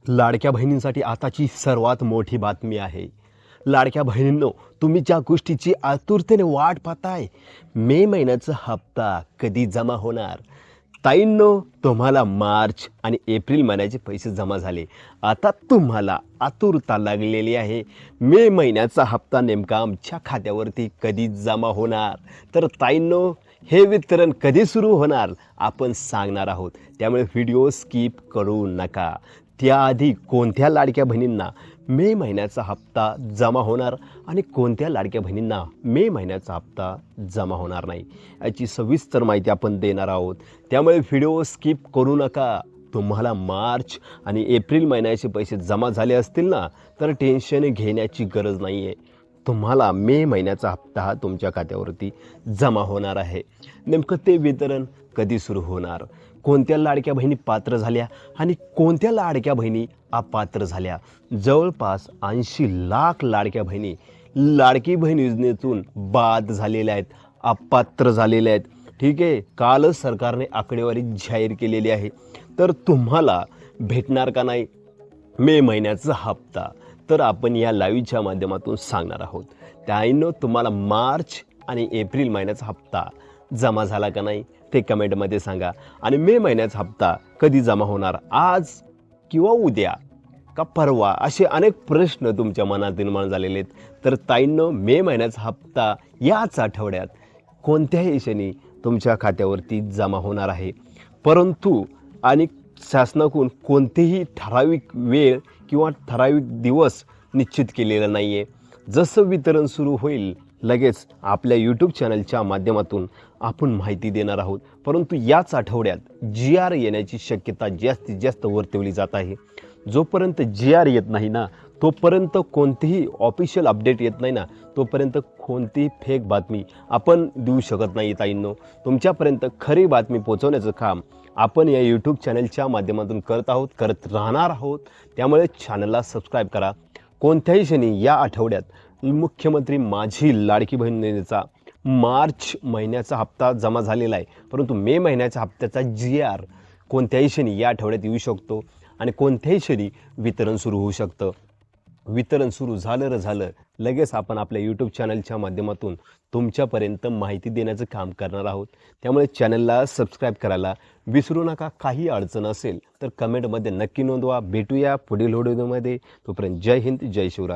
लाडक्या बहिणींसाठी आताची सर्वात मोठी बातमी आहे। लाडक्या बहिणींनो, तुम्ही ज्या गोष्टीची आतुरतेने वाट पाहताय, मे महिन्याचा हप्ता कधी जमा होणार? ताईंनो, तुम्हाला मार्च आणि एप्रिल महिन्याचे पैसे जमा झाले। आता तुम्हाला आतुरता लागलेली आहे, मे महिन्याचा हप्ता नेमका आमच्या खात्यावरती कधी जमा होणार? तर ताईंनो, हे वितरण कधी सुरू होणार आपण सांगणार आहोत, त्यामुळे व्हिडिओ स्किप करू नका। त्याआधी कोणत्या लाडक्या बहिणींना मे महिन्याचा हप्ता जमा होणार आणि कोणत्या लाडक्या बहिणींना मे महिन्याचा हप्ता जमा होणार नाही, याची सविस्तर माहिती आपण देणार आहोत, त्यामुळे व्हिडिओ स्किप करू नका। तुम्हाला मार्च आणि एप्रिल महिन्याचे पैसे जमा झाले असतील ना, तर टेन्शन घेण्याची गरज नाही आहे। तुम्हाला मे महिन्याचा हप्ता हा तुमच्या खात्यावरती जमा होणार आहे। नेमकं ते वितरण कधी सुरू होणार, कोणत्या लाडक्या बहिणी पात्र झाल्या आणि कोणत्या लाडक्या बहिणी अपात्र झाल्या? जवळपास 80 लाख लाडक्या बहिणी लाडकी बहीण योजनेतून बाद झालेल्या आहेत, अपात्र झालेल्या आहेत। ठीक आहे, कालच सरकारने आकडेवारी जाहीर केलेली आहे। तर तुम्हाला भेटणार का नाही मे महिन्याचा हप्ता, तर आपण या लाईव्हच्या माध्यमातून सांगणार आहोत। त्याईनं तुम्हाला मार्च आणि एप्रिल महिन्याचा हप्ता जमा झाला का नाही ते कमेंटमध्ये सांगा। आणि मे महिन्याचा हप्ता कधी जमा होणार, आज किंवा उद्या का परवा, असे अनेक प्रश्न तुमच्या मनात निर्माण झालेले आहेत। तर ताईंनो, मे महिन्याचा हप्ता याच आठवड्यात कोणत्याही क्षणी तुमच्या खात्यावरती जमा होणार आहे, परंतु आणि शासनाकडून कोणतेही ठराविक वेळ किंवा ठराविक दिवस निश्चित केलेला नाही आहे। जसं वितरण सुरू होईल लगेच आपल्या यूट्यूब चॅनलच्या माध्यमातून आपण माहिती देणार आहोत, परंतु याच आठवड्यात GR येण्याची शक्यता जास्तीत जास्त वर्तवली जात आहे। जोपर्यंत GR येत नाही ना, तोपर्यंत कोणतीही ऑफिशियल अपडेट येत नाही ना, तोपर्यंत कोणतीही फेक बातमी आपण देऊ शकत नाही। ताईंनो, तुमच्यापर्यंत खरी बातमी पोहोचवण्याचं काम आपण या यूट्यूब चॅनलच्या माध्यमातून करत आहोत, करत राहणार आहोत, त्यामुळे चॅनलला सबस्क्राईब करा। कोणत्याही क्षणी या आठवड्यात मुख्यमंत्री माझी लाडकी बहीण योजनेचा मार्च महिन्याचा हप्ता जमा झालेला आहे, परंतु मे महिन्याच्या हप्त्याचा GR कोणत्याही क्षणी या आठवड्यात येऊ शकतो आणि कोणत्याही क्षणी वितरण सुरू होऊ शकतं। वितरण सुरू झालं लगेच आपण आपल्या यूट्यूब चॅनलच्या माध्यमातून तुमच्यापर्यंत माहिती देण्याचं काम करणार आहोत, त्यामुळे चॅनलला सबस्क्राईब करायला विसरू नका। काही अडचण असेल तर कमेंटमध्ये नक्की नोंदवा। भेटूया पुढील व्हिडिओमध्ये, तोपर्यंत जय हिंद, जय शिवराय।